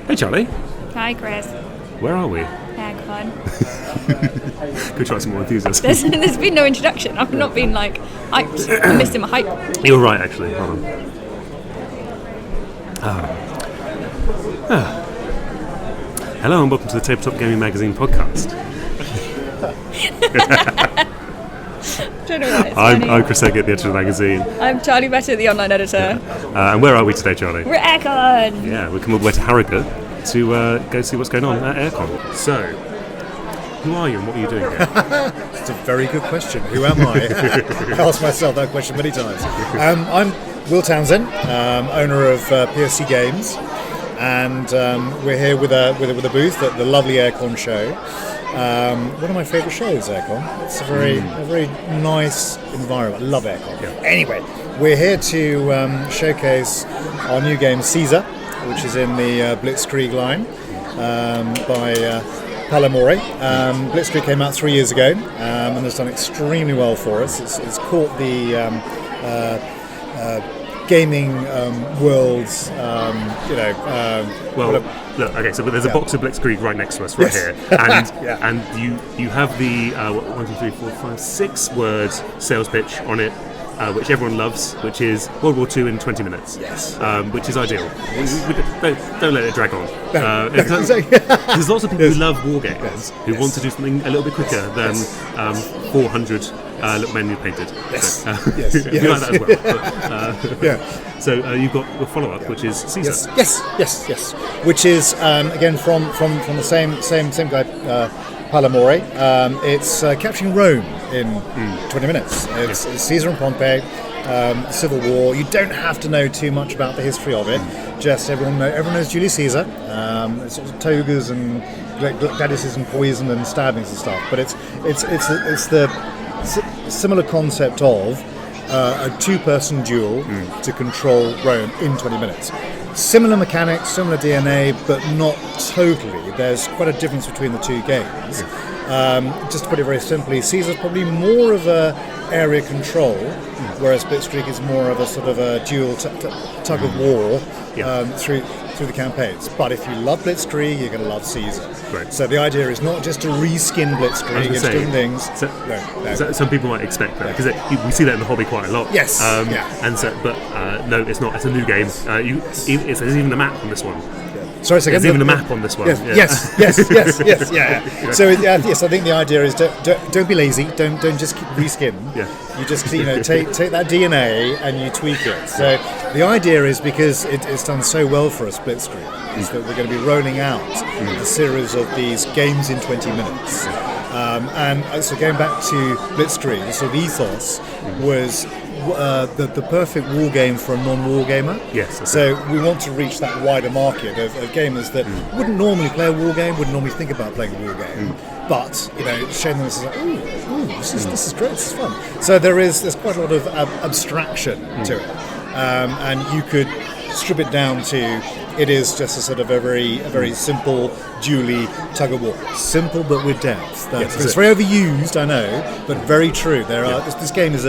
Hey Charlie. Hi Chris. Where are we? AireCon. Go try some more enthusiasm. There's been no introduction. I've not been hyped. I'm missing my hype. You're right, actually. Hold on. Hello and welcome to the Tabletop Gaming Magazine podcast. Don't know why it's I'm funny. Chris Eggett, the editor of the magazine. I'm Charlie Better, the online editor. And where are we today, Charlie? We're at AireCon. Yeah, we've come all the way to Harrogate to go see what's going on at AireCon. So, who are you and what are you doing here? It's a very good question. Who am I? I asked myself that question many times. I'm Will Townsend, owner of PSC Games, and we're here with a booth at the lovely AireCon show. One of my favourite shows, AireCon. It's a very nice environment. I love AireCon. Yeah. Anyway, we're here to showcase our new game Caesar, which is in the Blitzkrieg line by Palamore. Blitzkrieg came out 3 years ago and has done extremely well for us. It's caught the gaming world's, look, okay, so there's a box of Blitzkrieg right next to us, right here, and you have the 1, 2, 3, 4, 5, 6 word sales pitch on it, which everyone loves, which is World War II in 20 minutes. Yes. Which is ideal. Don't let it drag on. No. There's lots of people who love war games, Yes. who want to do something a little bit quicker than 400 little men you painted. Yes. So, Yes. we like that as well. Yeah. So you've got the follow-up, which is Caesar. Yes. Which is again from the same guy, Palamore. It's capturing Rome in 20 minutes. It's Caesar and Pompey, Civil War. You don't have to know too much about the history of it. Just everyone knows Julius Caesar. It's sort of togas and gladiuses and poison and stabbings and stuff. But it's the similar concept of a two-person duel to control Rome in 20 minutes. Similar mechanics, similar DNA, but not totally. There's quite a difference between the two games. Just to put it very simply, Caesar's probably more of a area control, whereas Blitzkrieg is more of a sort of a dual tug of war through the campaigns. But if you love Blitzkrieg, you're going to love Caesar. Right. So the idea is not just to reskin Blitzkrieg into different things. So some people might expect that because we see that in the hobby quite a lot. Yes. And so, but no, it's not. It's a new game. There's even a map on this one. Sorry, There's even a map on this one. Yes. So yes, I think the idea is don't be lazy. Don't just reskin. Yeah. You just take that DNA and you tweak it. So the idea is, because it's done so well for us, Blitzkrieg, is that we're going to be rolling out a series of these games in 20 minutes. And so going back to Blitzkrieg, the sort of ethos was the perfect war game for a non-war gamer. Yes. Okay. So we want to reach that wider market of gamers that wouldn't normally play a war game, wouldn't normally think about playing a war game, but showing them this is like, this is great, this is fun. So there's quite a lot of abstraction to it, and you could strip it down to it is just a sort of a very simple dually tug of war. Simple but with depth. It's very overused, I know, but very true. This game is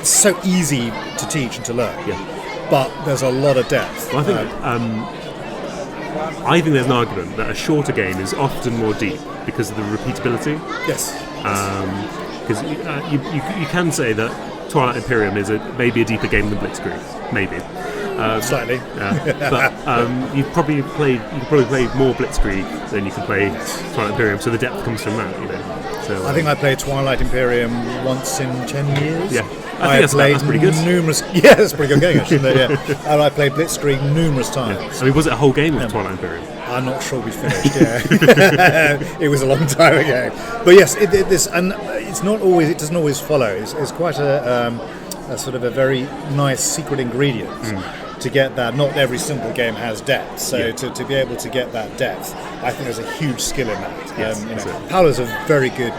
so easy to teach and to learn, but there's a lot of depth. Well, I think there's an argument that a shorter game is often more deep because of the repeatability. Yes. Because you can say that Twilight Imperium is maybe a deeper game than Blitzkrieg, maybe. Slightly. But you could probably play more Blitzkrieg than you can play Twilight Imperium, so the depth comes from that, So I think I played Twilight Imperium once in 10 years. Yeah. I think that's pretty good. That's pretty good game, actually. And I played Blitzkrieg numerous times. Yeah. I mean, was it a whole game of Twilight Imperium? I'm not sure we finished. It was a long time ago. But yes, it doesn't always follow. It's quite a sort of a very nice secret ingredient to get that. Not every simple game has depth, so to be able to get that depth, I think there's a huge skill in that. Paolo's a very good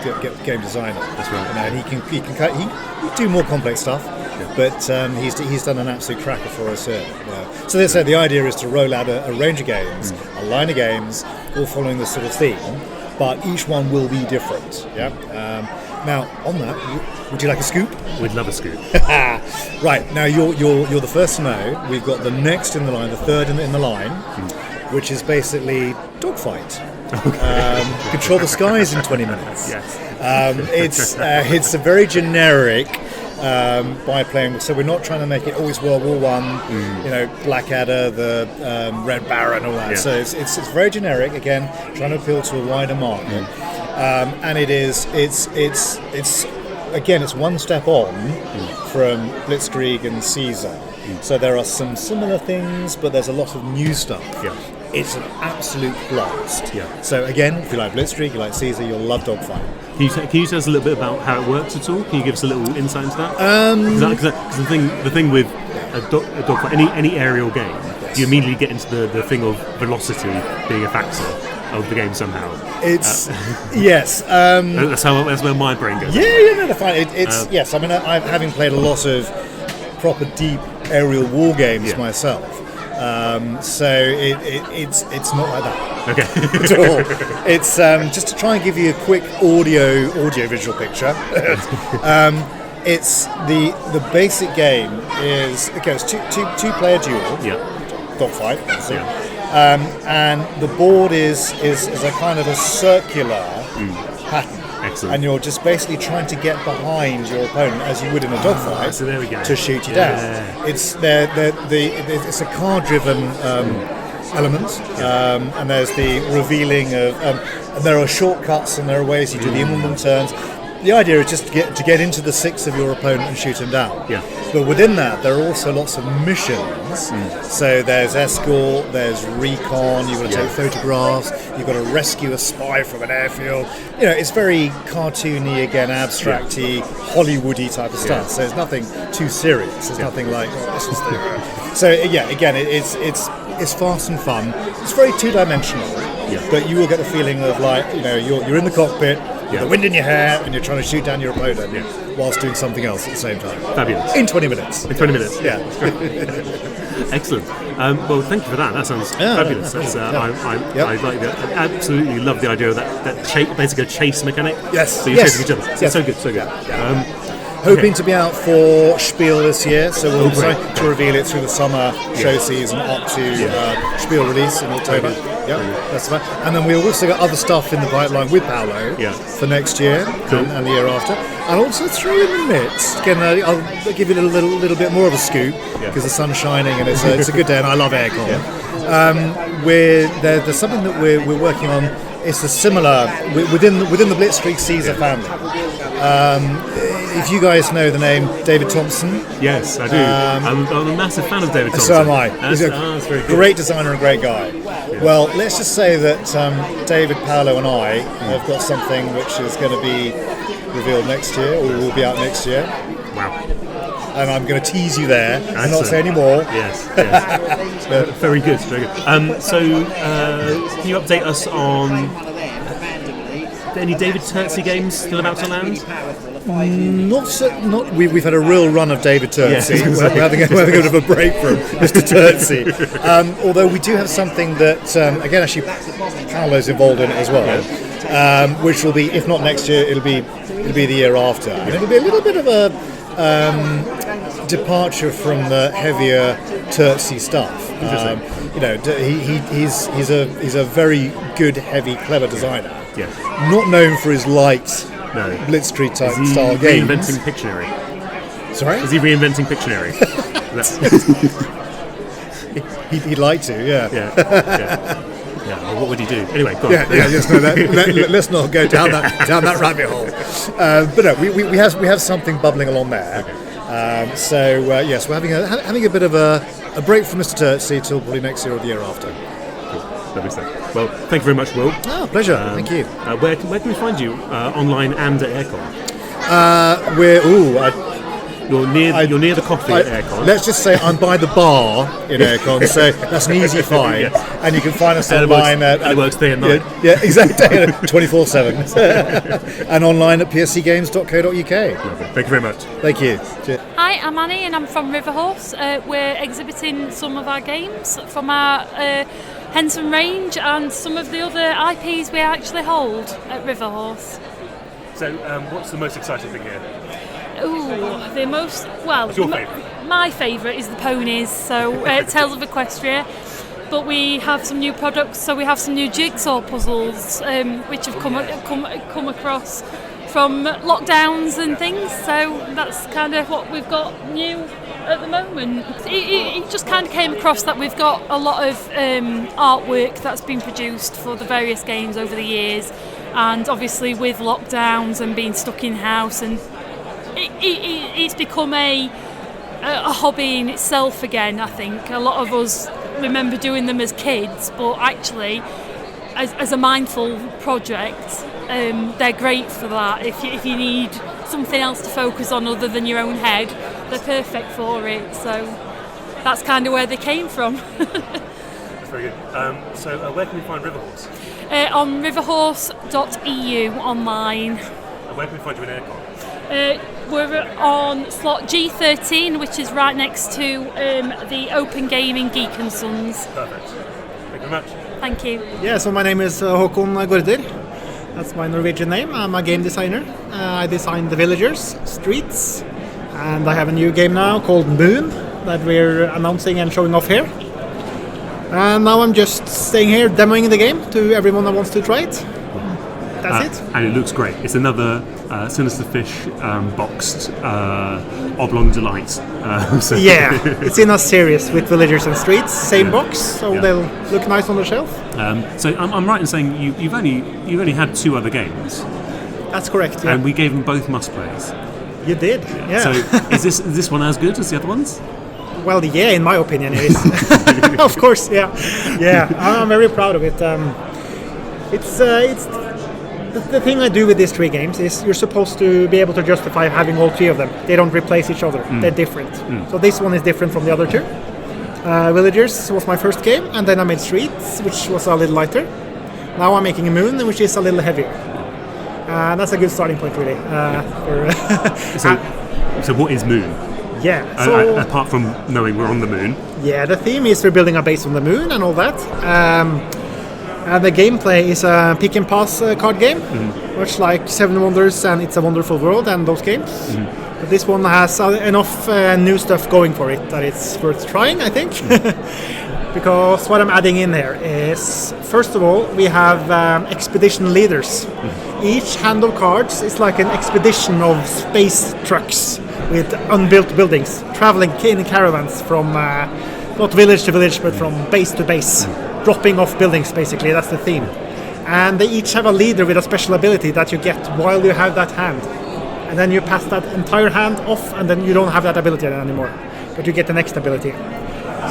game designer. That's right. And he can do more complex stuff, but he's done an absolute cracker for us here. So they say the idea is to roll out a range of games, a line of games, all following this sort of theme, but each one will be different. Now, on that, would you like a scoop? We'd love a scoop. Right, now you're the first to know. We've got the next in the line, the third in the line. which is basically Dogfight. Control the skies in 20 minutes. Yes. It's a very generic bi-plane, so we're not trying to make it always World War One, Blackadder, the Red Baron, all that. So it's very generic. Again, trying to appeal to a wider market, and it's one step on from Blitzkrieg and Caesar. So there are some similar things, but there's a lot of new stuff. It's an absolute blast. So again, if you like Blitzkrieg, you like Caesar, you'll love Dogfight. Can you tell us a little bit about how it works at all? Can you give us a little insight into that? Because the thing with a Dogfight, any aerial game, you immediately get into the thing of velocity being a factor of the game somehow. It's yes. That's where my brain goes. No, fine. Yes. I mean, I'm having played a lot of proper deep aerial war games myself. So it's not like that. Okay. At all. It's just to try and give you a quick audio visual picture. It's the basic game is it's two player duel. Dogfight. Obviously. And the board is a kind of a circular pattern. Excellent. And you're just basically trying to get behind your opponent as you would in a dogfight so there we go. to shoot you down. It's it's a card-driven element, and there's the revealing of, and there are shortcuts and there are ways you do the in-one turns. The idea is just to get into the six of your opponent and shoot him down. But within that, there are also lots of missions. So there's escort, there's recon. You've got to take photographs. You've got to rescue a spy from an airfield. It's very cartoony, again, abstracty, Hollywoody type of stuff. So there's nothing too serious. There's nothing like this is the. So again, it's fast and fun. It's very two-dimensional. But you will get the feeling of you're in the cockpit. With the wind in your hair, and you're trying to shoot down your opponent whilst doing something else at the same time. Fabulous. In 20 minutes. Excellent. Well, thank you for that. That sounds fabulous. I like that. I absolutely love the idea of that basically a chase mechanic. So you're chasing each other. Yes. So good. Hoping to be out for Spiel this year, so we'll try to reveal it through the summer show season up to Spiel release in October. That's fine. And then we've also got other stuff in the pipeline with Paolo for next year and the year after. And also throw in the mix. Again, I'll give you a little bit more of a scoop because the sun's shining and it's a good day, and I love AireCon. There's something that we're working on. It's a similar within the Blitzkrieg Caesar family. If you guys know the name David Thompson. Yes, I do. I'm a massive fan of David Thompson. So am I. He's a great designer and great guy. Well, let's just say that David, Paolo and I have got something which is going to be revealed next year, or will be out next year. Wow. And I'm going to tease you there and not say any more. Yes. Very good. So, can you update us on any David Turtsey games still about to land? We've had a real run of David Turtsey. We're having a bit of a break from Mr. Turtsey. Although we do have something that, again, actually, Paolo's involved in it as well, which will be, if not next year, it'll be the year after. And it'll be a little bit of a departure from the heavier Turtsey stuff. He's a very good, heavy, clever designer. Not known for his light Blitzkrieg type style games. Is he reinventing Pictionary? Sorry? Is he reinventing Pictionary? He'd like to, well, what would he do? Anyway, go on. Let's not go down that rabbit hole. But no, we have something bubbling along there. Yes, we're having a bit of a break from Mr. Turtsey till probably next year or the year after. Lovely stuff. Well, thank you very much, Will. Pleasure. Thank you. Where can we find you online and at AireCon? You're near the coffee at AireCon. Let's just say I'm by the bar in AireCon, so that's an easy find. And you can find us online. It works day and night. Yeah, exactly. 24/7. And online at pscgames.co.uk. Lovely. Thank you very much. Thank you. Cheers. Hi, I'm Annie and I'm from Riverhorse. We're exhibiting some of our games from our Henson range and some of the other IPs we actually hold at Riverhorse. So, what's the most exciting thing here? What's your favourite? My favourite is the ponies, so Tales of Equestria. but we have some new products. So we have some new jigsaw puzzles, which have come across from lockdowns and things. So that's kind of what we've got new at the moment. It just kind of came across that we've got a lot of artwork that's been produced for the various games over the years, and obviously with lockdowns and being stuck in house, and it's become a hobby in itself again. I think a lot of us remember doing them as kids, but actually as a mindful project, they're great for that. If you need something else to focus on other than your own head, they're perfect for it. So that's kind of where they came from. That's very good. So where can we find Riverhorse? On riverhorse.eu online. And where can we find you in AireCon? We're on slot G13, which is right next to the Open Gaming Geek & Sons. Perfect. Thank you very much. Thank you. Yeah, so my name is Håkon Gaarder. That's my Norwegian name. I'm a game designer. I design the villagers, streets, and I have a new game now called Moon that we're announcing and showing off here. And now I'm just staying here demoing the game to everyone that wants to try it. That's it. And it looks great. It's another Sinister Fish boxed oblong delight. So Yeah, it's in a series with villagers and streets, same box, so they'll look nice on the shelf. So I'm right in saying you've only had 2 other games. That's correct. Yeah. And we gave them both must-plays. You did. Yeah. So is this one as good as the other ones? Well, yeah, in my opinion, it is. Of course, yeah. I'm very proud of it. It's the thing I do with these 3 games is you're supposed to be able to justify having all 3 of them. They don't replace each other. They're different. So this one is different from the other 2. Villagers was my first game, and then I made Streets, which was a little lighter. Now I'm making a Moon, which is a little heavier. That's a good starting point, really. So what is Moon? Yeah. So apart from knowing we're on the moon. Yeah, the theme is we're building a base on the moon and all that. And the gameplay is a pick and pass card game, much like Seven Wonders and It's a Wonderful World and those games. But this one has enough new stuff going for it that it's worth trying, I think. Because what I'm adding in there is, first of all, we have expedition leaders. Each hand of cards is like an expedition of space trucks with unbuilt buildings, traveling in caravans from not village to village, but from base to base, dropping off buildings, basically. That's the theme. And they each have a leader with a special ability that you get while you have that hand. And then you pass that entire hand off, and then you don't have that ability anymore, but you get the next ability.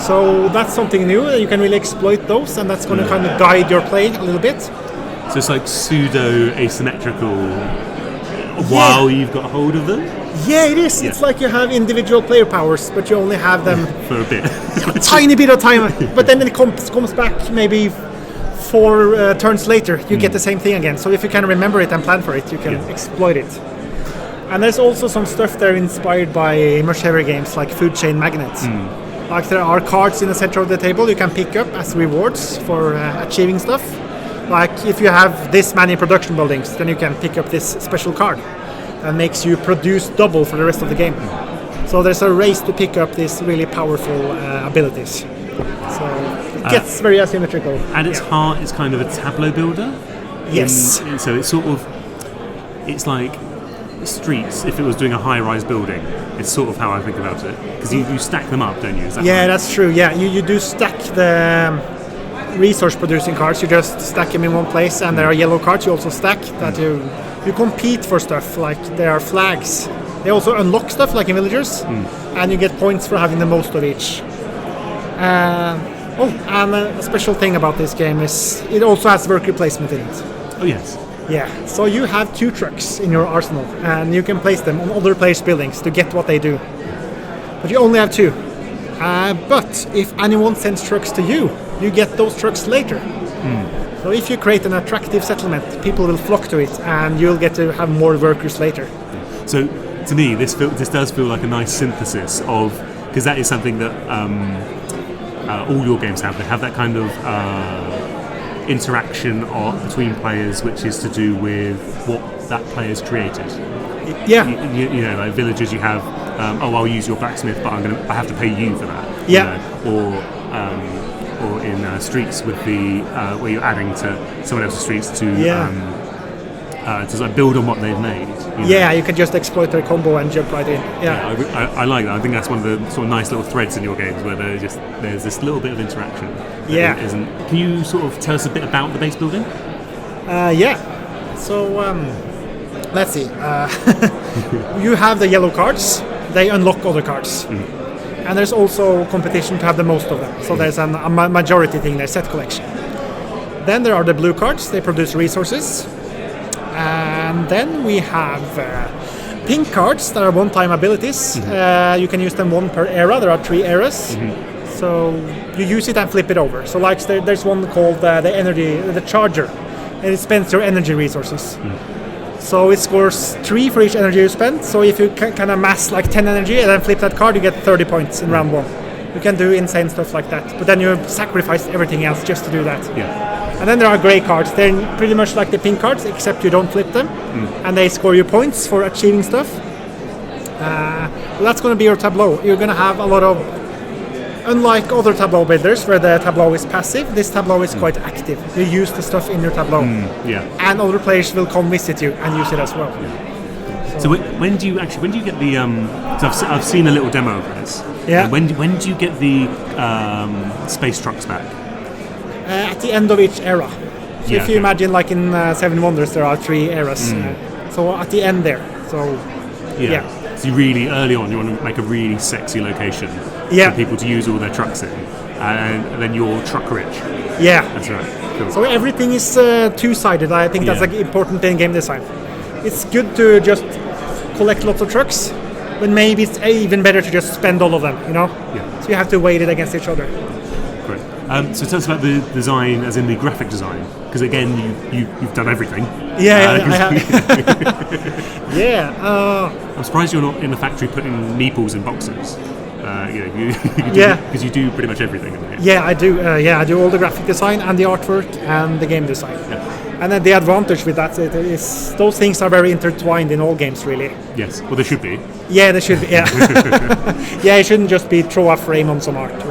So that's something new. You can really exploit those, and that's going to kind of guide your play a little bit. So it's like pseudo asymmetrical while you've got hold of them? Yeah, it is. Yeah. It's like you have individual player powers, but you only have them for a bit. A tiny bit of time. But then it comes back maybe 4 turns later. You get the same thing again. So if you can remember it and plan for it, you can exploit it. And there's also some stuff there inspired by much heavier games like Food Chain Magnets. Like there are cards in the center of the table you can pick up as rewards for achieving stuff. Like if you have this many production buildings, then you can pick up this special card that makes you produce double for the rest of the game. So there's a race to pick up these really powerful abilities. So it gets very asymmetrical. And its heart is kind of a tableau builder? Yes. So it's sort of, it's like Streets, if it was doing a high-rise building. It's sort of how I think about it. Because you stack them up, don't you? Is that right? That's true. Yeah, you do stack the resource-producing cards. You just stack them in one place, and there are yellow cards you also stack that you compete for stuff. Like there are flags. They also unlock stuff like in Villagers, and you get points for having the most of each. And a special thing about this game is it also has worker placement in it. Oh yes. Yeah, so you have 2 trucks in your arsenal, and you can place them on other players' buildings to get what they do. But you only have 2. But if anyone sends trucks to you, you get those trucks later. So if you create an attractive settlement, people will flock to it, and you'll get to have more workers later. So to me, this does feel like a nice synthesis of, because that is something that all your games have. They have that kind of interaction between players, which is to do with what that player's created. Yeah. You know, like Villagers, you have, I'll use your blacksmith, but I have to pay you for that. Yeah. You know? Or in Streets with the where you're adding to someone else's streets to sort of build on what they've made. Yeah, you can just exploit their combo and jump right in. Yeah, I like that. I think that's one of the sort of nice little threads in your games where there's this little bit of interaction. Yeah. Can you sort of tell us a bit about the base building? Yeah. So let's see. You have the yellow cards. They unlock other cards. And there's also competition to have the most of them. So there's a majority thing there, set collection. Then there are the blue cards. They produce resources. And then we have pink cards that are one-time abilities. You can use them one per era. There are 3 eras. So you use it and flip it over. So like there's one called the charger. And it spends your energy resources. So it scores 3 for each energy you spend. So if you can amass like 10 energy and then flip that card, you get 30 points in round 1. You can do insane stuff like that. But then you sacrifice everything else just to do that. Yeah. And then there are grey cards. They're pretty much like the pink cards, except you don't flip them. And they score you points for achieving stuff. That's going to be your tableau. You're going to have a lot of... Unlike other tableau builders where the tableau is passive, this tableau is quite active. You use the stuff in your tableau. And other players will come visit you and use it as well. So when do you get the? So I've seen a little demo of this. Yeah. When do you get the space trucks back? At the end of each era. So if you imagine, like in Seven Wonders, there are 3 eras. So at the end there. So So you really early on, you want to make a really sexy location for people to use all their trucks in, and then you're truck rich. Yeah, that's right. Cool. So everything is two-sided. I think that's important in game design. It's good to just collect lots of trucks, but maybe it's even better to just spend all of them. So you have to weigh it against each other. Great. So tell us about the design, as in the graphic design, because again, you've done everything. I have. I'm surprised you're not in the factory putting meeples in boxes. Because you do pretty much everything in here. Yeah, I do. I do all the graphic design and the artwork and the game design. And then the advantage with that is those things are very intertwined in all games, really. Yes, well, they should be. Yeah, they should be. Yeah, it shouldn't just be throw a frame on some art.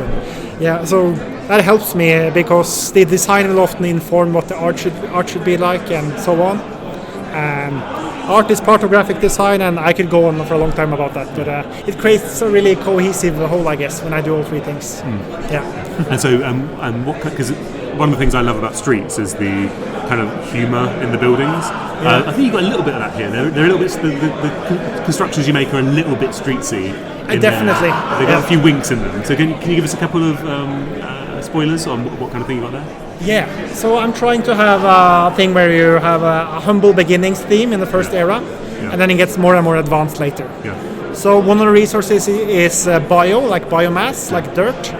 So that helps me because the design will often inform what the art should be like and so on. Art is part of graphic design, and I could go on for a long time about that. But it creates a really cohesive whole, I guess, when I do all 3 things. And so, because one of the things I love about Streets is the kind of humour in the buildings. I think you've got a little bit of that here. They're a little bit. The constructions you make are a little bit streetsy. Definitely. They've got a few winks in them. So can you give us a couple of spoilers on what kind of thing you got there? Yeah, so I'm trying to have a thing where you have a humble beginnings theme in the first era, and then it gets more and more advanced later. So one of the resources is like biomass, like dirt,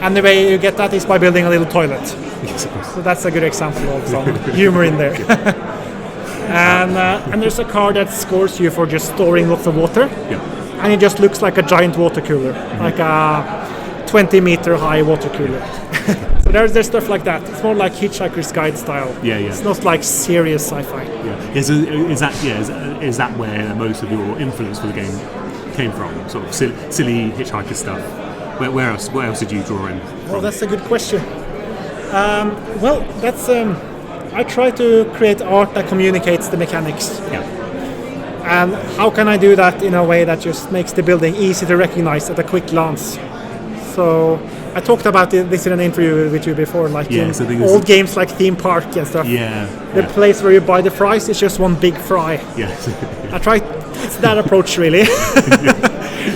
and the way you get that is by building a little toilet. So that's a good example of some humor in there. And there's a card that scores you for just storing lots of water, and it just looks like a giant water cooler, like a 20-meter high water cooler. So there's stuff like that. It's more like Hitchhiker's Guide style. It's not like serious sci-fi. So is that where most of your influence for the game came from? Sort of silly Hitchhiker stuff. Where else did you draw in? Well, that's a good question. That's I try to create art that communicates the mechanics. And how can I do that in a way that just makes the building easy to recognize at a quick glance? So I talked about this in an interview with you before, like in old games like Theme Park and stuff. The place where you buy the fries is just one big fry. I tried it's that approach really.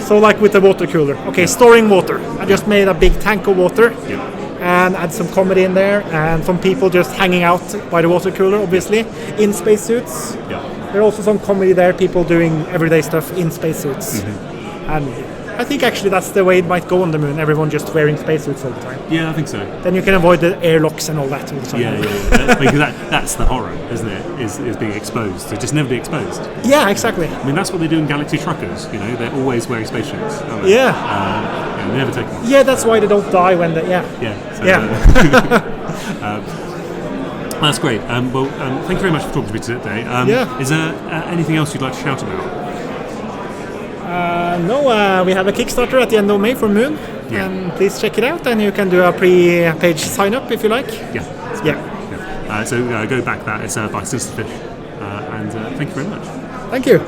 So like with the water cooler. Storing water. I just made a big tank of water and add some comedy in there and some people just hanging out by the water cooler, obviously, in spacesuits. There are also some comedy there, people doing everyday stuff in spacesuits. And I think actually that's the way it might go on the moon, everyone just wearing spacesuits all the time. Yeah, I think so. Then you can avoid the airlocks and all that all the time. Because that's the horror, isn't it? Is being exposed. So just never be exposed. Yeah, exactly. I mean, that's what they do in Galaxy Truckers, they're always wearing spacesuits, aren't they? They never take them off. Yeah, that's why they don't die when they... That's great. Thank you very much for talking to me today. Is there anything else you'd like to shout about? No, we have a Kickstarter at the end of May for Moon. Yeah. And please check it out, and you can do a pre-page sign-up if you like. So go back that. It's by Sinister Fish. And thank you very much. Thank you.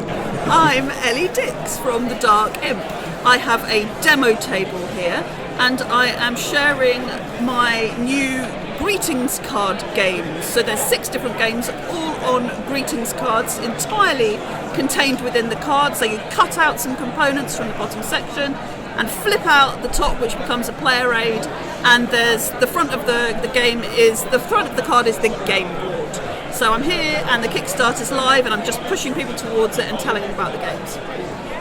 I'm Ellie Dix from The Dark Imp. I have a demo table here, and I am sharing my new greetings card games. So there's 6 different games, all on greetings cards, entirely contained within the card. So you cut out some components from the bottom section and flip out the top, which becomes a player aid. And there's the front of the game is the front of the card is the game board. So I'm here, and the Kickstarter's live, and I'm just pushing people towards it and telling them about the games.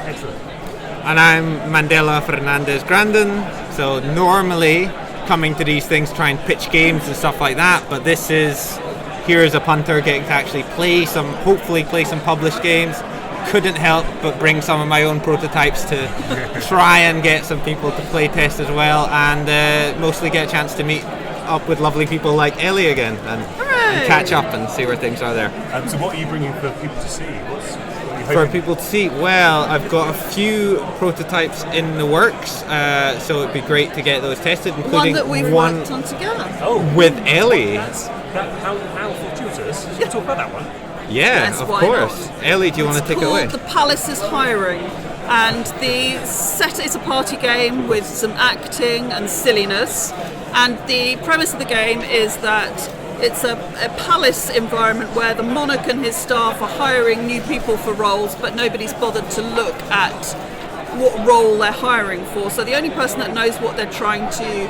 Excellent. And I'm Mandela Fernandez Grandin. So normally coming to these things try and pitch games and stuff like that, but this is here as a punter getting to actually hopefully play some published games. Couldn't help but bring some of my own prototypes to try and get some people to play test as well, and mostly get a chance to meet up with lovely people like Ellie again and catch up and see where things are there. So what are you bringing for people to see? For people to see, well, I've got a few prototypes in the works, so it'd be great to get those tested, including one that we've worked on together. With Ellie. How fortuitous. Should we talk about that one? Yeah, Yes, of why course. not? Ellie, do you want to take it away? It's called The Palace is Hiring, and the set is a party game with some acting and silliness, and the premise of the game is that it's a palace environment where the monarch and his staff are hiring new people for roles, but nobody's bothered to look at what role they're hiring for. So the only person that knows what they're trying to,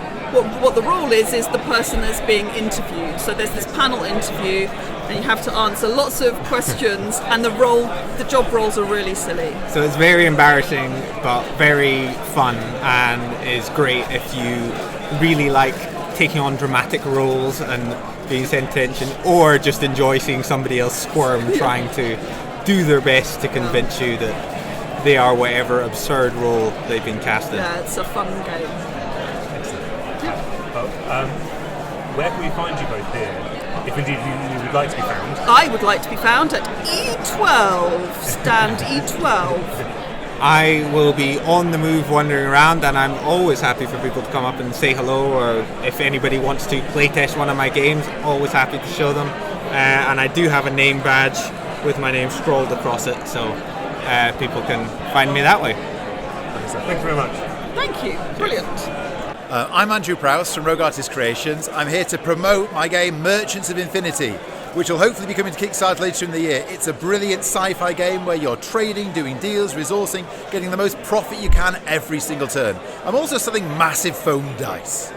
what the role is the person that's being interviewed. So there's this panel interview, and you have to answer lots of questions, and the job roles are really silly. So it's very embarrassing, but very fun, and is great if you really like taking on dramatic roles and being sent tension, or just enjoy seeing somebody else squirm trying to do their best to convince you that they are whatever absurd role they've been cast in. Yeah, it's a fun game. Where can we find you both here, if indeed you would like to be found? I would like to be found at E12, stand E12. I will be on the move wandering around, and I'm always happy for people to come up and say hello, or if anybody wants to playtest one of my games, always happy to show them. And I do have a name badge with my name scrolled across it, so people can find me that way. Thank you very much. Thank you, brilliant. I'm Andrew Prowse from Rogue Artist Creations. I'm here to promote my game Merchants of Infinity, which will hopefully be coming to Kickstarter later in the year. It's a brilliant sci-fi game where you're trading, doing deals, resourcing, getting the most profit you can every single turn. I'm also selling massive foam dice.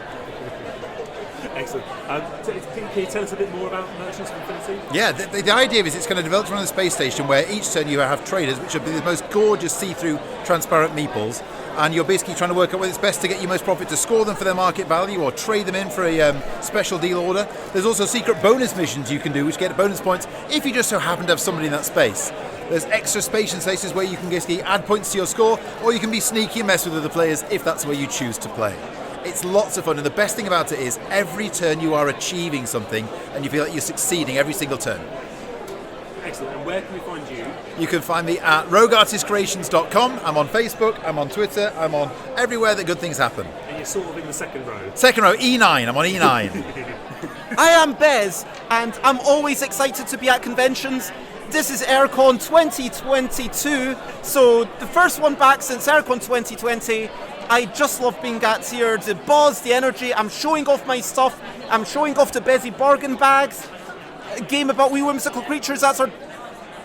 Excellent. Can you tell us a bit more about Merchants of Infinity? Yeah, the idea is it's going to develop around the space station where each turn you have traders, which will be the most gorgeous see-through transparent meeples, and you're basically trying to work out whether it's best to get your most profit to score them for their market value or trade them in for a special deal order. There's also secret bonus missions you can do which get bonus points if you just so happen to have somebody in that space. There's extra space and spaces where you can basically add points to your score, or you can be sneaky and mess with other players if that's where you choose to play. It's lots of fun, and the best thing about it is every turn you are achieving something and you feel like you're succeeding every single turn. Excellent. And where can we find you? You can find me at rogueartistcreations.com. I'm on Facebook, I'm on Twitter, I'm on everywhere that good things happen. And you're sort of in the second row. Second row, E9, I'm on E9. I am Bez, and I'm always excited to be at conventions. This is AireCon 2022, so the first one back since AireCon 2020. I just love being at here, the buzz, the energy. I'm showing off my stuff. I'm showing off the Bezzy bargain bags. A game about wee whimsical creatures, that's our...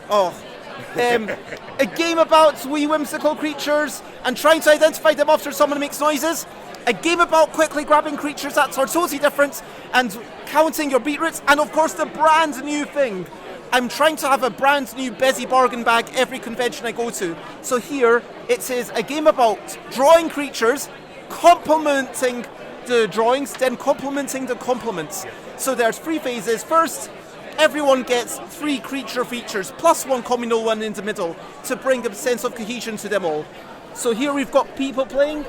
a game about wee whimsical creatures and trying to identify them after someone makes noises. A game about quickly grabbing creatures, that's our totally different, and counting your beetroots. And of course the brand new thing. I'm trying to have a brand new Bezzy bargain bag every convention I go to. So here it says a game about drawing creatures, complementing the drawings, then complementing the complements. So there's 3 phases. First, everyone gets 3 creature features plus 1 communal one in the middle to bring a sense of cohesion to them all. So here we've got people playing.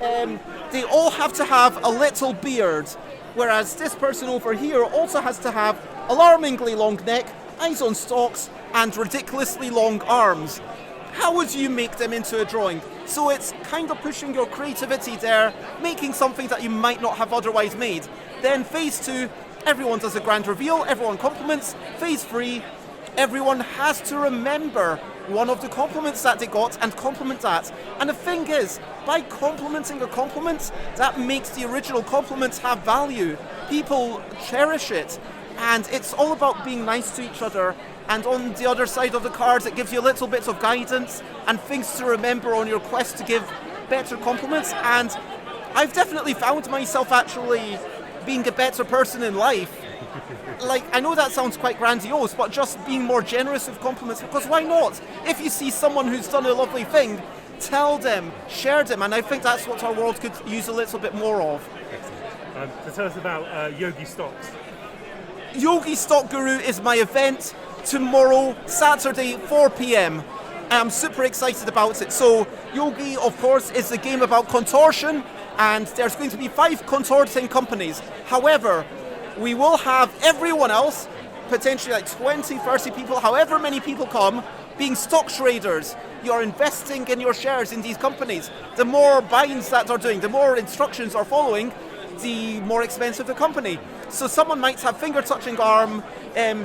They all have to have a little beard, whereas this person over here also has to have alarmingly long neck, eyes on stalks, and ridiculously long arms. how would you make them into a drawing? So it's kind of pushing your creativity there, making something that you might not have otherwise made. Then phase 2, everyone does a grand reveal, everyone compliments. Phase 3, everyone has to remember one of the compliments that they got and compliment that. And the thing is, by complimenting a compliment, that makes the original compliment have value. People cherish it. And it's all about being nice to each other. And on the other side of the cards, it gives you little bits of guidance and things to remember on your quest to give better compliments. And I've definitely found myself actually being a better person in life. Like, I know that sounds quite grandiose, but just being more generous with compliments, because why not? If you see someone who's done a lovely thing, tell them, share them, and I think that's what our world could use a little bit more of. So tell us about Yogi Stocks. Yogi Stock Guru is my event tomorrow, Saturday, 4 p.m. I'm super excited about it. So Yogi, of course, is a game about contortion, and there's going to be 5 contorting companies. However, we will have everyone else, potentially like 20, 30 people, however many people come, being stock traders. You're investing in your shares in these companies. The more binds that they're doing, the more instructions are following, the more expensive the company. So someone might have finger touching arm,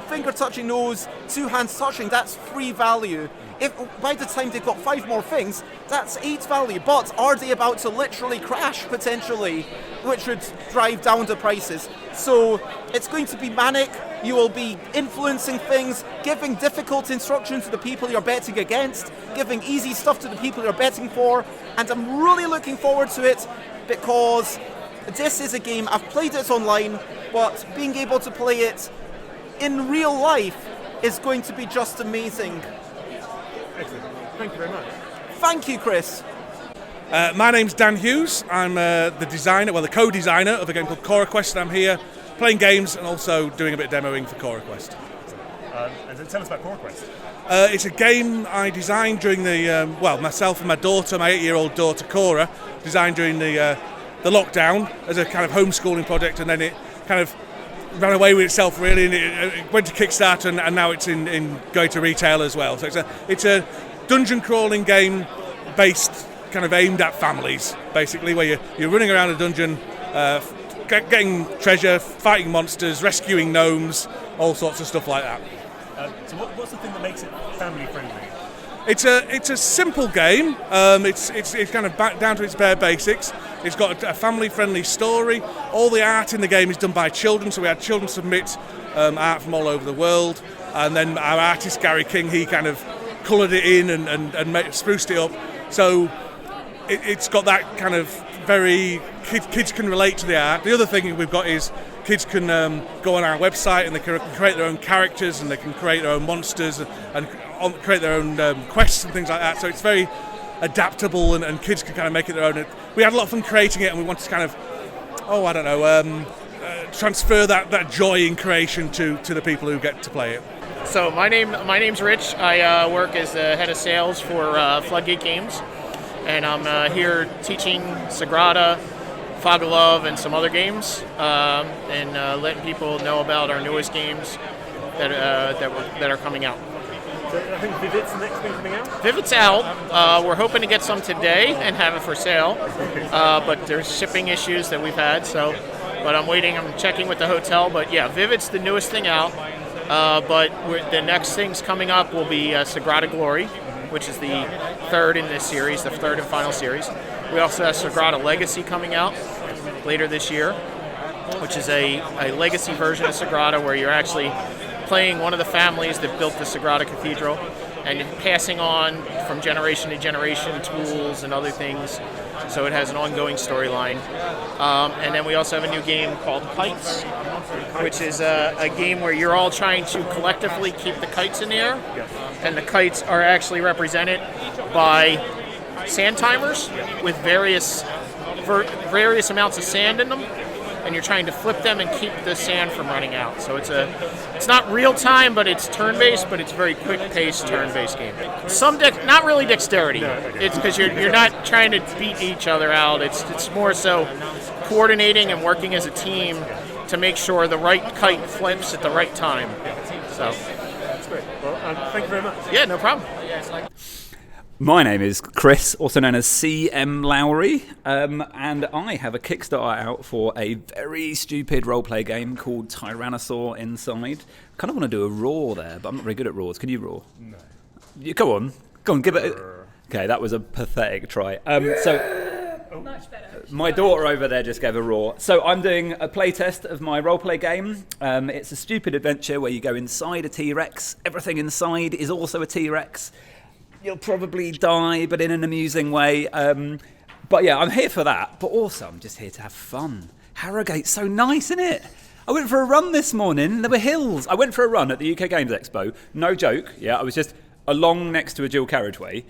finger touching nose, 2 hands touching, that's free value. If by the time they've got 5 more things, that's 8 value. But are they about to literally crash potentially, which would drive down the prices? So it's going to be manic. You will be influencing things, giving difficult instructions to the people you're betting against, giving easy stuff to the people you're betting for. And I'm really looking forward to it because this is a game, I've played it online, but being able to play it in real life is going to be just amazing. Excellent. Thank you very much. Thank you, Chris. My name's Dan Hughes. I'm the designer, well, the co-designer of a game called CoraQuest. I'm here playing games and also doing a bit of demoing for CoraQuest. And so tell us about CoraQuest. It's a game I designed during the, myself and my daughter, my 8-year-old daughter Cora, designed during the lockdown as a kind of homeschooling project, and then it kind of ran away with itself really, and it went to Kickstarter, and now it's in going to retail as well. So it's a dungeon crawling game based, kind of aimed at families, basically, where you're running around a dungeon, getting treasure, fighting monsters, rescuing gnomes, all sorts of stuff like that. So what's the thing that makes it family friendly? It's a simple game. It's kind of back down to its bare basics. It's got a family-friendly story. All the art in the game is done by children, so we had children submit art from all over the world, and then our artist Gary King, he kind of coloured it in and spruced it up. So it's got that kind of very kids can relate to the art. The other thing we've got is kids can go on our website and they can create their own characters and they can create their own monsters and create their own quests and things like that. So it's very adaptable and kids can kind of make it their own. We had a lot of fun creating it, and we wanted to kind of, transfer that joy in creation to the people who get to play it. So my name's Rich. I work as the head of sales for Floodgate Games, and I'm here teaching Sagrada, Fog of Love, and some other games, and letting people know about our newest games that are coming out. So I think Vivid's the next thing coming out? Vivid's out. We're hoping to get some today and have it for sale, but there's shipping issues that we've had. But I'm waiting. I'm checking with the hotel. But yeah, Vivid's the newest thing out. But the next things coming up will be Sagrada Glory, which is the third in this series, the third and final series. We also have Sagrada Legacy coming out later this year, which is a legacy version of Sagrada where you're actually playing one of the families that built the Sagrada Cathedral and passing on from generation to generation tools and other things. So it has an ongoing storyline. And then we also have a new game called Kites, which is a game where you're all trying to collectively keep the kites in the air. And the kites are actually represented by sand timers with various amounts of sand in them. And you're trying to flip them and keep the sand from running out. So it's not real time, but it's turn-based, but it's a very quick-paced turn-based game. Not really dexterity. It's because you're not trying to beat each other out. It's more so coordinating and working as a team to make sure the right kite flips at the right time. So that's great. Well, thank you very much. Yeah, no problem. My name is Chris, also known as CM Lowry, and I have a Kickstarter out for a very stupid roleplay game called Tyrannosaur Inside. Kind of want to do a roar there, but I'm not very good at roars. Can you roar? No. Go on, give it. Okay, that was a pathetic try. Much better. My daughter over there just gave a roar. So I'm doing a playtest of my roleplay game. It's a stupid adventure where you go inside a T-Rex. Everything inside is also a T-Rex. You'll probably die, but in an amusing way. But yeah, I'm here for that. But also, I'm just here to have fun. Harrogate's so nice, isn't it? I went for a run this morning. There were hills. I went for a run at the UK Games Expo. No joke. Yeah, I was just along next to a dual carriageway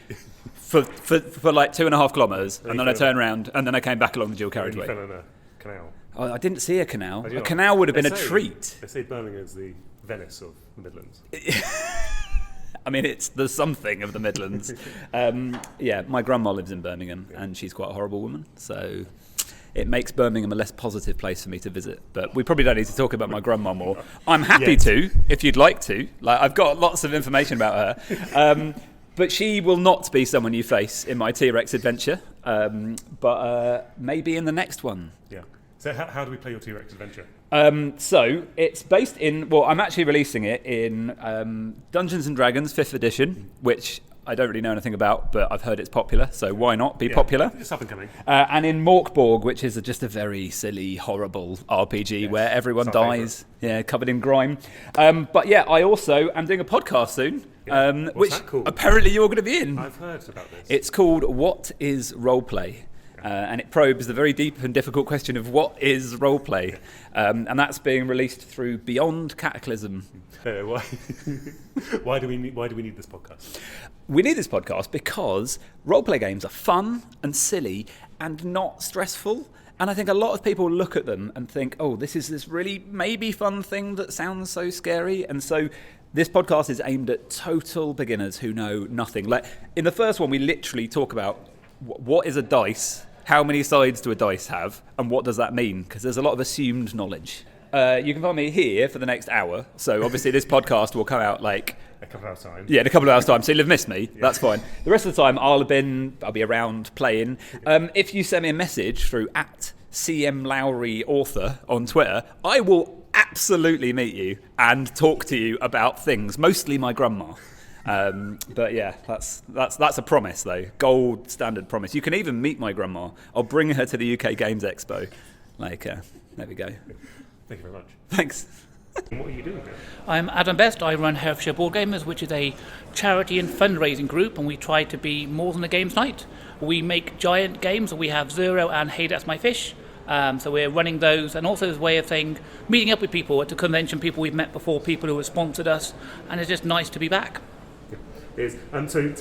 for like 2.5 kilometres, and then I turned around, and then I came back along the dual carriageway. You fell in a canal. Oh, I didn't see a canal. A canal would have been a treat. They say Birmingham is the Venice of the Midlands. I mean, it's the something of the Midlands. Yeah, my grandma lives in Birmingham, and she's quite a horrible woman, so it makes Birmingham a less positive place for me to visit. But we probably don't need to talk about my grandma more. I'm happy to, if you'd like to. Like, I've got lots of information about her. But she will not be someone you face in my T-Rex adventure, but maybe in the next one. Yeah. So how do we play your T-Rex adventure? So it's based in, well, I'm actually releasing it in Dungeons & Dragons 5th edition, which I don't really know anything about, but I've heard it's popular, so why not be popular? It's up and coming. And in Morkborg, which is just a very silly, horrible RPG where everyone dies, covered in grime. But yeah, I also am doing a podcast soon, which that called? Apparently you're going to be in. I've heard about this. It's called What is Roleplay? And it probes the very deep and difficult question of what is roleplay, and that's being released through Beyond Cataclysm. Why do we need this podcast? We need this podcast because roleplay games are fun and silly and not stressful. And I think a lot of people look at them and think, oh, this is this really maybe fun thing that sounds so scary. And so this podcast is aimed at total beginners who know nothing. Like in the first one, we literally talk about what is a dice. How many sides do a dice have, and what does that mean? Because there's a lot of assumed knowledge. You can find me here for the next hour. So obviously this podcast will come out like a couple of hours time. Yeah, in a couple of hours time. So you'll have missed me. Yeah. That's fine. The rest of the time I'll be around playing. If you send me a message through @CMLowryAuthor on Twitter, I will absolutely meet you and talk to you about things, mostly my grandma. But yeah, that's a promise though, gold standard promise. You can even meet my grandma. I'll bring her to the UK Games Expo. There we go. Thank you very much. Thanks. What are you doing now? I'm Adam Best. I run Herefordshire Board Gamers, which is a charity and fundraising group, and we try to be more than a games night. We make giant games. We have Zero and Hey That's My Fish. So we're running those, and also as a way of saying, meeting up with people at a convention, people we've met before, people who have sponsored us, and it's just nice to be back. So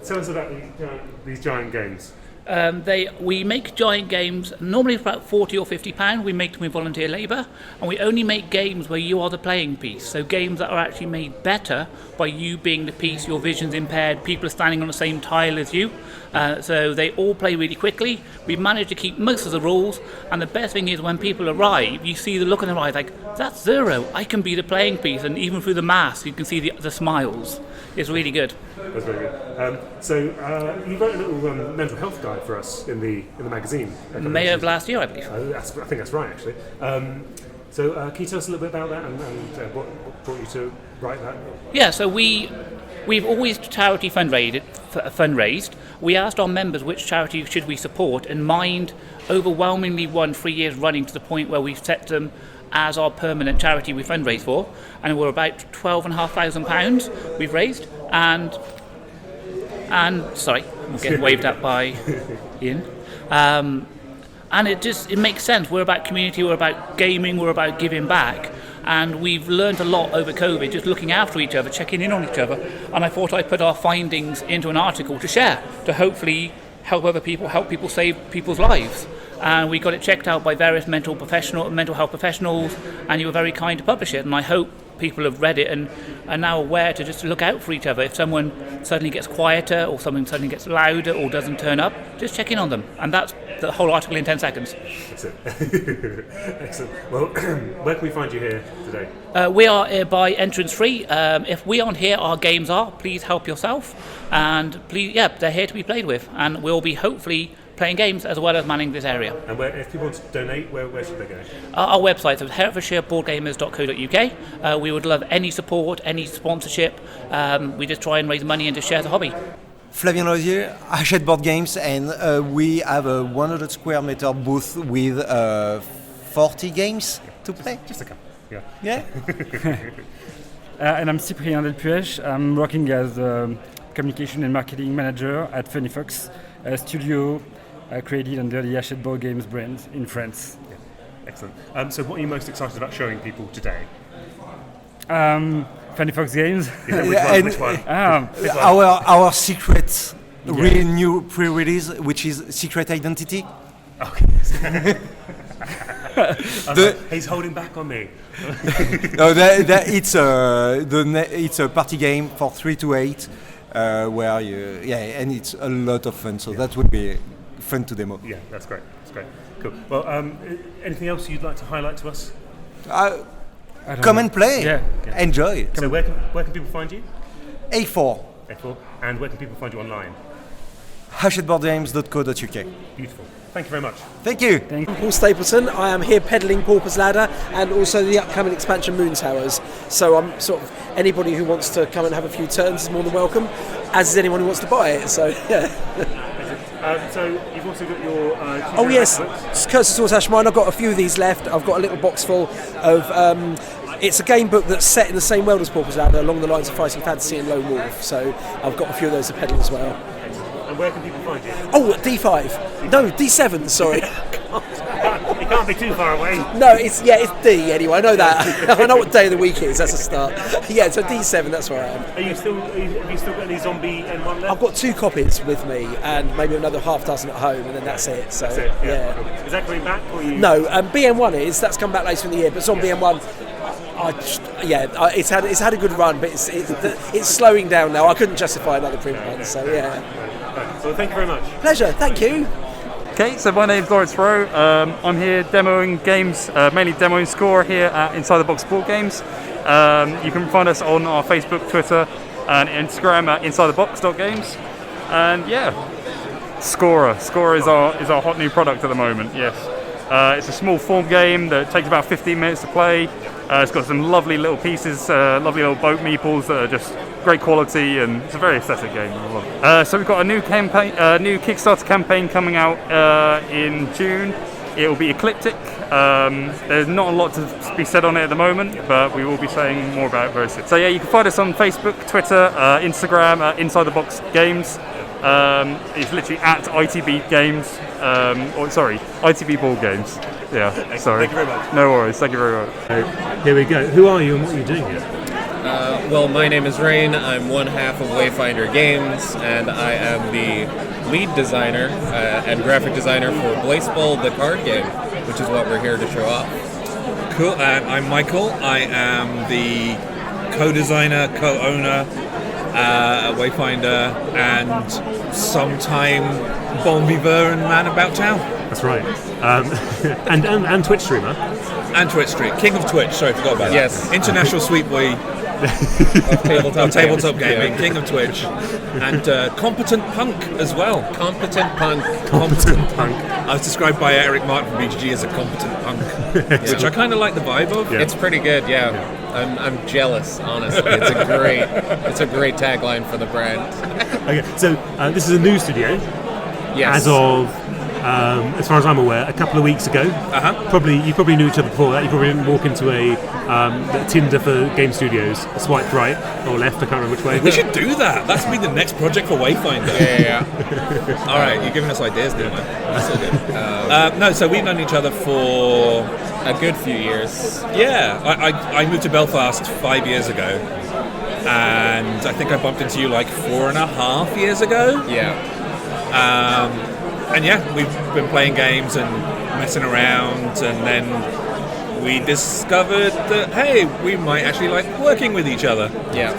tell us about these giant games. We make giant games, normally for about £40 or £50. We make them with volunteer labour, and we only make games where you are the playing piece. So games that are actually made better by you being the piece, your vision's impaired, people are standing on the same tile as you. So they all play really quickly. We've managed to keep most of the rules, and the best thing is when people arrive, you see the look in their eyes like, that's Zero, I can be the playing piece, and even through the mask you can see the smiles. It's really good. That's very good. So you wrote a little mental health guide for us in the magazine. May of last year, I believe. I think that's right, actually. So can you tell us a little bit about that and what brought you to write that? Yeah, so we've always charity fundraised. We asked our members which charity should we support, and Mind overwhelmingly won 3 years running to the point where we've set them as our permanent charity we fundraise for, and we're about £12,500 we've raised, and sorry, I'm getting waved at by Ian. And it makes sense. We're about community, we're about gaming, we're about giving back, and we've learned a lot over COVID, just looking after each other, checking in on each other, and I thought I'd put our findings into an article to share, to hopefully help other people, help people save people's lives. and we got it checked out by various mental health professionals, and you were very kind to publish it. And I hope people have read it and are now aware to just look out for each other. If someone suddenly gets quieter or someone suddenly gets louder or doesn't turn up, just check in on them. And that's the whole article in 10 seconds. That's it. Excellent. Well, where can we find you here today? We are by entrance free. If we aren't here, our games are. Please help yourself. And please, they're here to be played with. And we'll be hopefully playing games as well as manning this area. And if people want to donate, where should they go? Our website is herefordshireboardgamers.co.uk. We would love any support, any sponsorship. We just try and raise money and just share the hobby. Flavien Lozier, Hachette Board Games, and we have a 100 square meter booth with 40 games to play. Just a couple. Yeah. And I'm Cyprien Delpuech. I'm working as a communication and marketing manager at Funny Fox, a studio created under the Hachette Board Games brand in France. Yeah. Excellent. So what are you most excited about showing people today? Funny Fox Games. Which one? Our secret, really new pre-release, which is Secret Identity. Okay. He's holding back on me. No, it's a party game for 3 to 8, where and it's a lot of fun. So that would be fun to demo. Yeah, that's great. Cool. Well, anything else you'd like to highlight to us? Come and play. Enjoy. So where can people find you? A4. And where can people find you online? HachetteboardGames.co.uk. Beautiful. Thank you very much. Thank you. I'm Paul Stapleton. I am here peddling Pauper's Ladder and also the upcoming expansion Moon Towers. So I'm sort of anybody who wants to come and have a few turns is more than welcome, as is anyone who wants to buy it. So yeah. So you've also got your Curse of Swords Mine. I've got a few of these left. I've got a little box full of it's a game book that's set in the same world as Pauper's Ladder, along the lines of Fighting Fantasy and Lone Wolf. So I've got a few of those to peddle as well. And where can people find you? Oh, D5. No, D7, sorry. It can't be too far away. No, it's D anyway, I know that. I know what day of the week it is, that's a start. Yeah, so D7, that's where I am. Have you still got any zombie N1 left? I've got 2 copies with me and maybe another half dozen at home, and then that's it. So, that's it, yeah. Cool. Is that coming back? Or No, BN1 that's come back later in the year, but Zombie N1, it's had a good run, but it's slowing down now. I couldn't justify another print run, so yeah. Well, thank you very much. Pleasure, thank you. Okay, so my name's Lawrence Rowe. I'm here demoing games, mainly demoing Score here at Inside the Box Board Games. You can find us on our Facebook, Twitter, and Instagram at InsideTheBox.games. And Score is our hot new product at the moment. Yes, it's a small form game that takes about 15 minutes to play. It's got some lovely little pieces, lovely little boat meeples that are just great quality, and it's a very aesthetic game. So we've got a new campaign, new Kickstarter campaign coming out in June. It will be eclectic. There's not a lot to be said on it at the moment, but we will be saying more about it very soon. So you can find us on Facebook, Twitter, Instagram, Inside the Box Games. It's literally at ITB Games, ITB Board Games. Yeah, sorry. Thank you very much. No worries, thank you very much. Here we go. Who are you and what are you doing here? Well, my name is Rain. I'm one half of Wayfinder Games, and I am the lead designer and graphic designer for Blaseball the Card Game, which is what we're here to show off. Cool. I'm Michael. I am the co-designer, co-owner at Wayfinder, and sometime bon vivant and man about town. That's right. And Twitch streamer. And Twitch stream. King of Twitch. Sorry, I forgot about that. Yes. International sweet boy. Tabletop gaming, king of Twitch, and competent punk as well. Competent punk. I was described by Eric Martin from BGG as a competent punk, which I kind of like the vibe of. Yeah. It's pretty good, yeah. I'm jealous, honestly. It's a great tagline for the brand. Okay, so this is a new studio. Yes. As of. As far as I'm aware, a couple of weeks ago. You probably knew each other before that. You probably didn't walk into a Tinder for game studios, swipe right or left. I can't remember which way. We should do that. That's be the next project for Wayfinder. Yeah. All right, you're giving us ideas, didn't you? That's so good. No, so we've known each other for a good few years. Yeah, I moved to Belfast 5 years ago, and I think I bumped into you like 4.5 years ago. Yeah. and yeah, we've been playing games and messing around, and then we discovered that, hey, we might actually like working with each other. Yeah.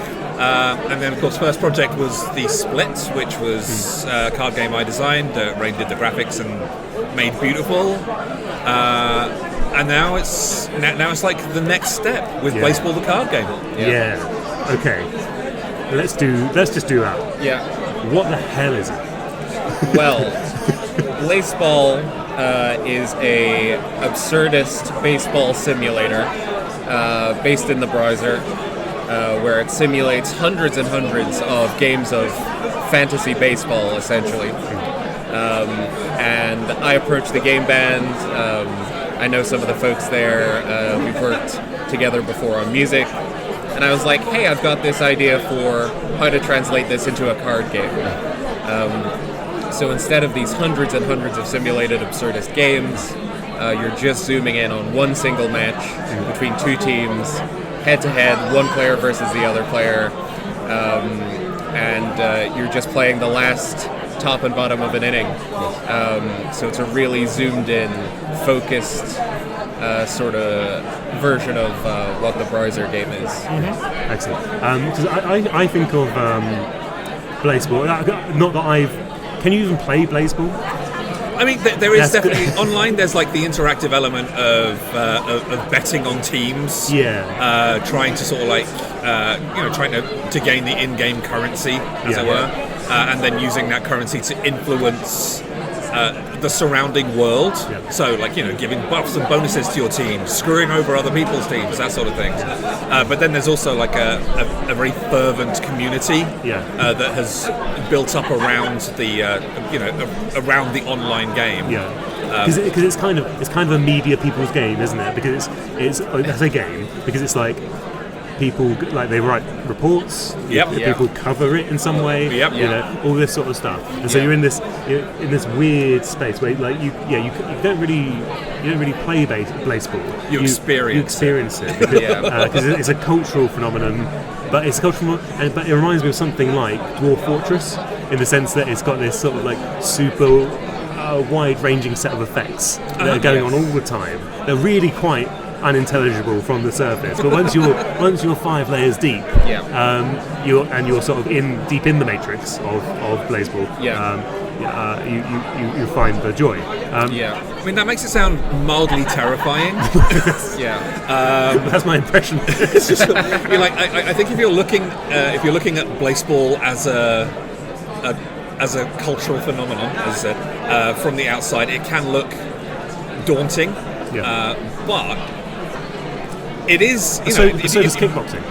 And then, of course, first project was The Split, which was a card game I designed. Rain did the graphics and made beautiful. And now it's like the next step with Blaseball the Card Game. Yeah. Okay. Let's just do that. Yeah. What the hell is it? Well, Blaseball is a absurdist baseball simulator based in the browser, where it simulates hundreds and hundreds of games of fantasy baseball, essentially. And I approached the game band. I know some of the folks there. We've worked together before on music. And I was like, hey, I've got this idea for how to translate this into a card game. So instead of these hundreds and hundreds of simulated absurdist games, you're just zooming in on one single match between two teams, head-to-head, one player versus the other player, and you're just playing the last top and bottom of an inning. So it's a really zoomed-in, focused sort of version of what the browser game is. Excellent. Because I think of Blaseball, not that I've... Can you even play Blaseball? I mean, there is definitely online. There's like the interactive element of betting on teams. Trying to sort of like trying to gain the in-game currency, as it were, and then using that currency to influence the surrounding world. So like giving buffs and bonuses to your team, screwing over other people's teams, that sort of thing. But then there's also like a very fervent community that has built up around the around the online game. Because it's kind of a media people's game, isn't it? Because it's a game because it's like people like they write reports. People cover it in some way. All this sort of stuff. And so you're in this weird space where like you don't really play Blaseball. You experience it because it's a cultural phenomenon. But it's cultural, but it reminds me of something like Dwarf Fortress in the sense that it's got this sort of like super wide-ranging set of effects that are going on all the time. They're really quite unintelligible from the surface, but once you're 5 layers deep, you're sort of deep in the matrix of Blaseball. You find the joy. I mean that makes it sound mildly terrifying. That's my impression. It's just, I think if you're looking at Blaseball as a cultural phenomenon, from the outside, it can look daunting. But it is. So does kickboxing.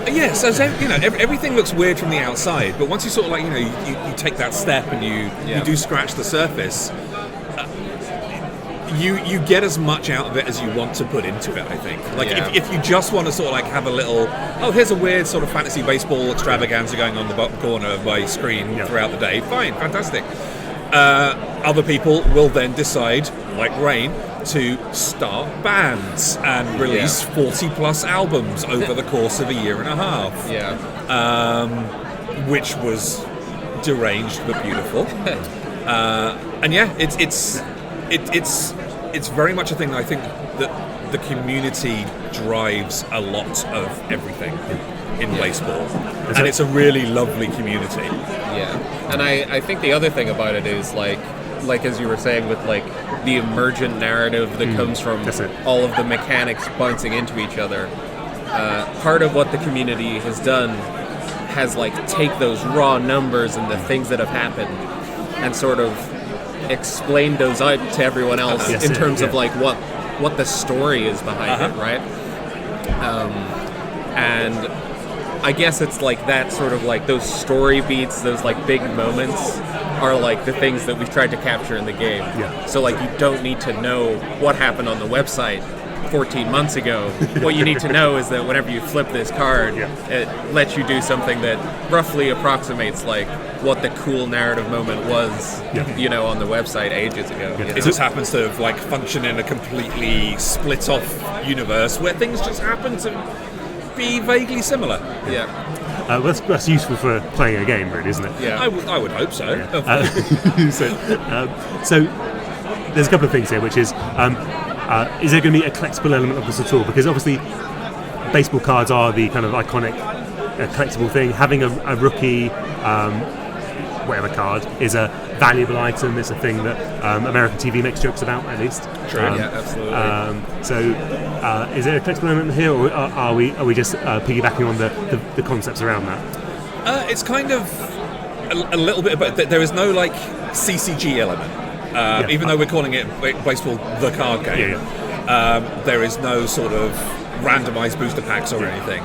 Yeah, so everything looks weird from the outside, but once you sort of like you take that step and you do scratch the surface, you get as much out of it as you want to put into it. I think. Like if you just want to sort of like have a little, here's a weird sort of fantasy baseball extravaganza going on the bottom corner of my screen throughout the day. Fine, fantastic. Other people will then decide, like Rain, to start bands and release 40 plus albums over the course of a year and a half. Which was deranged but beautiful. And it's very much a thing that I think that the community drives a lot of everything in Blaseball. And it's a really lovely community. And I think the other thing about it is like as you were saying with like the emergent narrative that comes from all of the mechanics bouncing into each other. Part of what the community has done has like take those raw numbers and the things that have happened and sort of explain those out to everyone else in terms of like what the story is behind it, right? And I guess it's like that sort of like those story beats, those like big moments are like the things that we've tried to capture in the game. So like you don't need to know what happened on the website 14 months ago. What you need to know is that whenever you flip this card, it lets you do something that roughly approximates like what the cool narrative moment was, on the website ages ago. It just happens to like function in a completely split off universe where things just happen to be vaguely similar. that's useful for playing a game, really, isn't it? Yeah, I would hope so. So there's a couple of things here, which is there going to be a collectible element of this at all? Because obviously baseball cards are the kind of iconic collectible thing. Having a rookie whatever card is a valuable item. It's a thing that American TV makes jokes about, at least. True. Yeah, absolutely. So is there a collectible element here, or are we just piggybacking on the concepts around that? It's kind of a little bit, but there is no like CCG element. Even though we're calling it Baseball the Card Game, there is no sort of randomized booster packs or anything.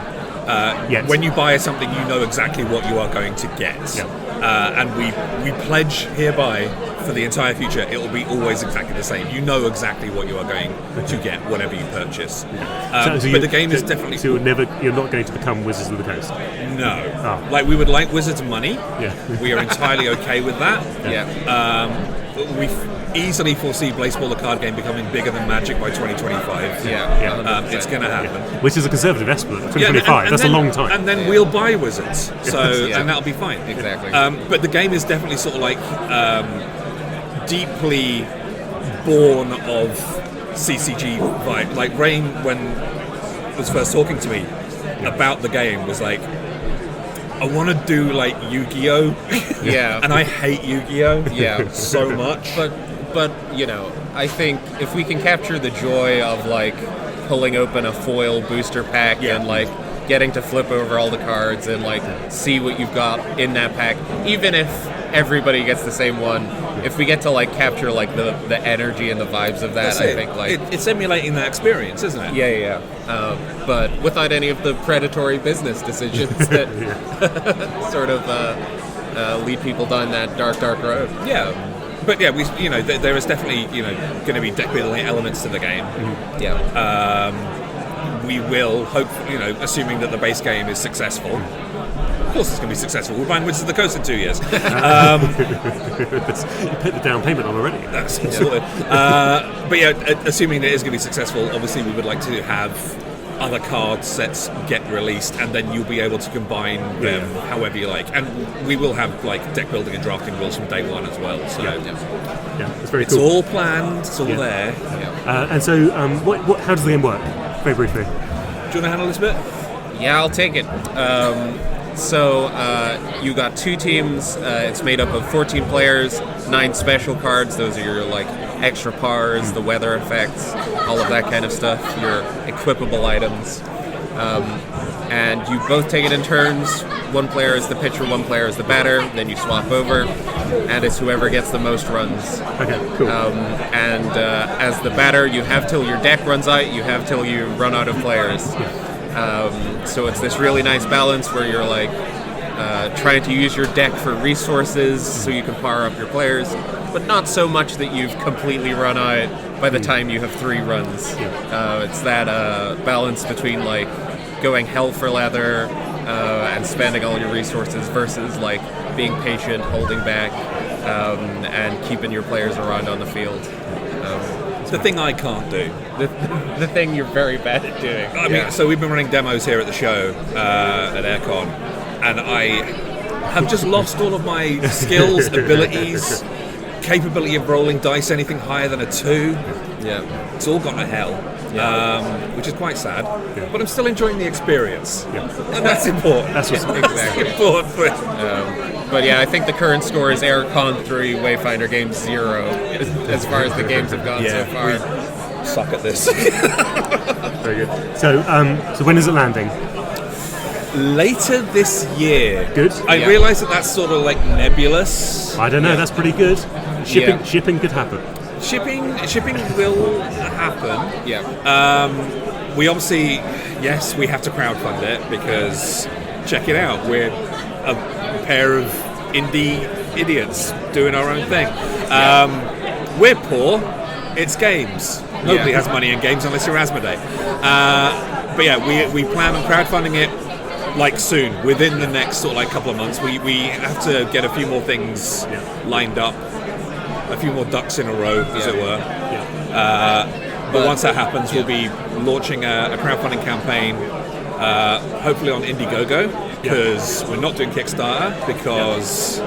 When you buy something, you know exactly what you are going to get. And we pledge hereby for the entire future, it will be always exactly the same. You know exactly what you are going to get whenever you purchase. But the game is definitely... So you're not going to become Wizards of the Coast? No. Like, we would like Wizards money. We are entirely okay with that. We easily foresee Blaseball the Card Game becoming bigger than Magic by 2025. It's going to happen. Which is a conservative estimate. 2025. That's a long time. And then we'll buy Wizards. And that'll be fine. Exactly. But the game is definitely sort of like deeply born of CCG vibe. Like Rain, when was first talking to me about the game, was like, I want to do like Yu-Gi-Oh! And I hate Yu-Gi-Oh! So much. But you know, I think if we can capture the joy of like pulling open a foil booster pack and like getting to flip over all the cards and like see what you've got in that pack, even if everybody gets the same one, if we get to like capture like the energy and the vibes of that, I think like it's emulating that experience, isn't it? But without any of the predatory business decisions that sort of lead people down that dark road. But we there is definitely going to be deck building elements to the game. We will hope, assuming that the base game is successful. Of course, it's going to be successful. We're buying Wizards of the Coast in 2 years. You put the down payment on already. That's sorted. But assuming that it is going to be successful, obviously we would like to have other card sets get released, and then you'll be able to combine them however you like. And we will have like deck building and drafting rules from day one as well. So it's very it's cool. all planned. It's all there. And so, how does the game work? Very briefly. Do you want to handle this bit? Yeah, I'll take it. So you got two teams. It's made up of 14 players, 9 special cards. Those are your like extra pars, the weather effects, all of that kind of stuff, your equipable items. And you both take it in turns. One player is the pitcher, one player is the batter. Then you swap over, and it's whoever gets the most runs. Okay, cool. And as the batter, you have till your deck runs out. You have till you run out of players. So it's this really nice balance where you're like trying to use your deck for resources so you can power up your players, but not so much that you've completely run out by the time you have 3 runs. It's that balance between like going hell for leather and spending all your resources versus like being patient, holding back, and keeping your players around on the field. The thing I can't do. The thing you're very bad at doing. I mean, so we've been running demos here at the show at AireCon, and I have just lost all of my skills, abilities, capability of rolling dice anything higher than a 2. It's all gone to hell, which is quite sad. But I'm still enjoying the experience, and that's important. That's what's exactly important. But I think the current score is AireCon 3, Wayfinder Games 0, as far as the games have gone so far. We suck at this. Very good. So when is it landing? Later this year. Good. I realise that's sort of like nebulous. I don't know. That's pretty good. Shipping could happen. Shipping will happen. We obviously, yes, we have to crowdfund it because check it out, we're a pair of indie idiots doing our own thing. We're poor. It's games. Nobody has money in games unless you're Asmodee. But we plan on crowdfunding it like soon, within the next sort of like couple of months. We have to get a few more things lined up, a few more ducks in a row, as it were. But once that happens, we'll be launching a crowdfunding campaign hopefully on Indiegogo, because we're not doing Kickstarter, because...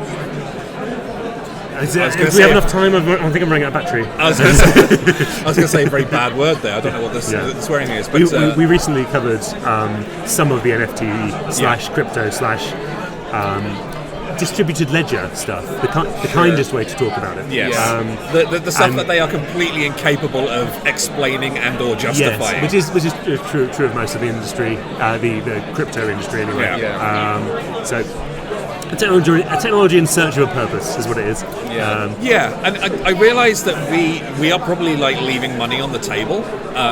Do we have enough time? I think I'm running out of battery. I was going to say a very bad word there. I don't know what the swearing is. But we recently covered some of the NFT / crypto / distributed ledger stuff. The kindest way to talk about it. Yes. The stuff that they are completely incapable of explaining and or justifying. Yes, which is true of most of the industry, the crypto industry anyway. So. A technology in search of a purpose is what it is. And I realise that we are probably like leaving money on the table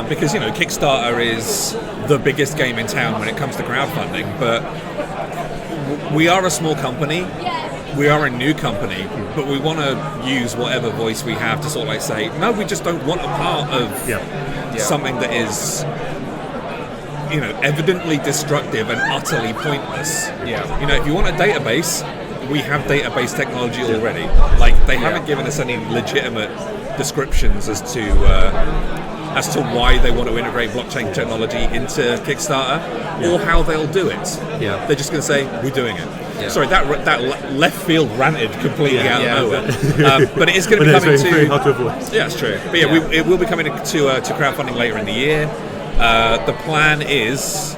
because Kickstarter is the biggest game in town when it comes to crowdfunding. But we are a small company, we are a new company, but we want to use whatever voice we have to sort of like say, no, we just don't want a part of something that is evidently destructive and utterly pointless. If you want a database, we have database technology already. Like, they haven't given us any legitimate descriptions as to why they want to integrate blockchain technology into Kickstarter or how they'll do it. They're just going to say, we're doing it. Sorry, that left field ranted completely out of nowhere. But it is going to be coming to... very hard to avoid. Yeah, it's true. But it will be coming to crowdfunding later in the year. The plan is,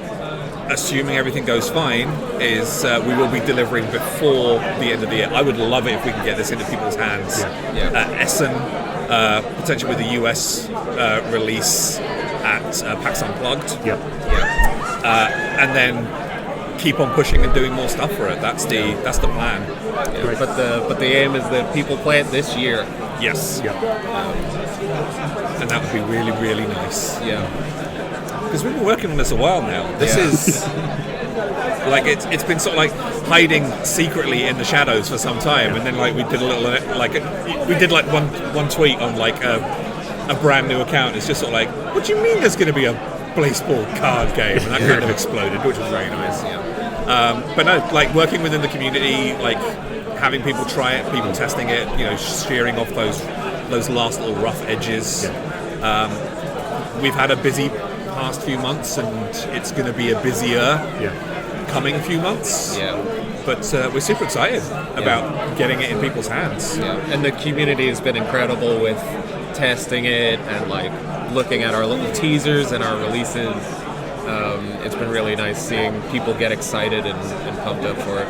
assuming everything goes fine, is we will be delivering before the end of the year. I would love it if we can get this into people's hands. Essen, potentially with the US release at PAX Unplugged. And then keep on pushing and doing more stuff for it. That's the plan. But the aim is that people play it this year. Yes. And that would be really, really nice. Because we've been working on this a while now. This is like it's been sort of like hiding secretly in the shadows for some time, and then like we did a little one tweet on like a brand new account. It's just sort of like, what do you mean there's going to be a Blaseball card game? And that kind of exploded, which was very nice. But no, like working within the community, like having people try it, people testing it, shearing off those last little rough edges. We've had a busy past few months, and it's going to be a busier coming few months. But we're super excited about getting it in people's hands. And the community has been incredible with testing it and like looking at our little teasers and our releases. It's been really nice seeing people get excited and pumped up for it.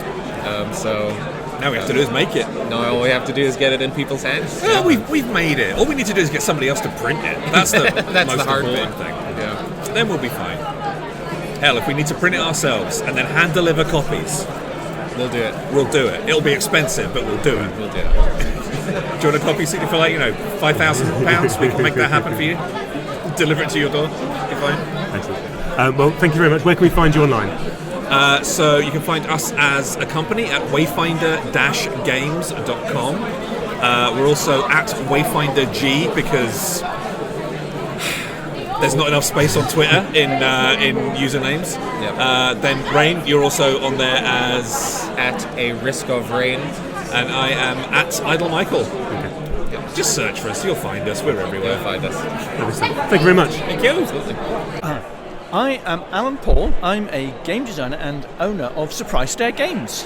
So now we have to do is make it. No, all we have to do is get it in people's hands. Well, we've made it. All we need to do is get somebody else to print it. That's the most hard important thing. Then we'll be fine. Hell, if we need to print it ourselves and then hand deliver copies, we'll do it. We'll do it. It'll be expensive, but we'll do it. We'll do it. Do you want a copy so you feel like, £5,000? We can make that happen for you. Deliver it to your door. You're fine. Excellent. Well, thank you very much. Where can we find you online? So you can find us as a company at wayfinder-games.com. We're also at WayfinderG because there's not enough space on Twitter in usernames. Then Rain, you're also on there as at A Risk of Rain, and I am at Idle Michael. Just search for us, you'll find us. We're everywhere. You'll find us. Thank you very much. Thank you. I am Alan Paul. I'm a game designer and owner of Surprise Stare Games,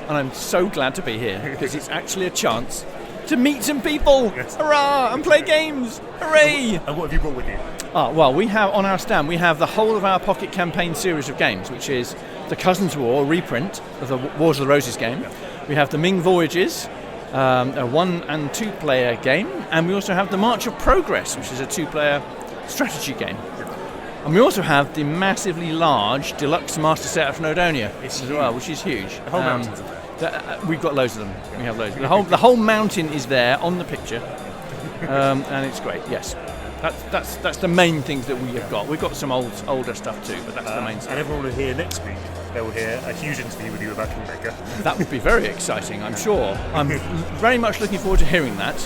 and I'm so glad to be here because it's actually a chance to meet some people. Hurrah! And play games. Hooray! And what have you brought with you? Well, we have on our stand, we have the whole of our Pocket Campaign series of games, which is the Cousins War reprint of the Wars of the Roses game. We have the Ming Voyages, a 1 and 2 player game, and we also have the March of Progress, which is a 2-player strategy game. And we also have the massively large deluxe master set of Snowdonia as well, which is huge. The whole mountain's there. We've got loads of them. We have loads. The whole mountain is there on the picture, and it's great. Yes, that's the main things that we have got. We've got some older stuff too, but that's the main stuff. And everyone will hear next week. They will hear a huge interview with you about Kingmaker. That would be very exciting, I'm sure. I'm very much looking forward to hearing that,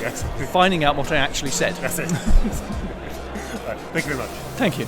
finding out what I actually said. That's it. Right, thank you very much. Thank you.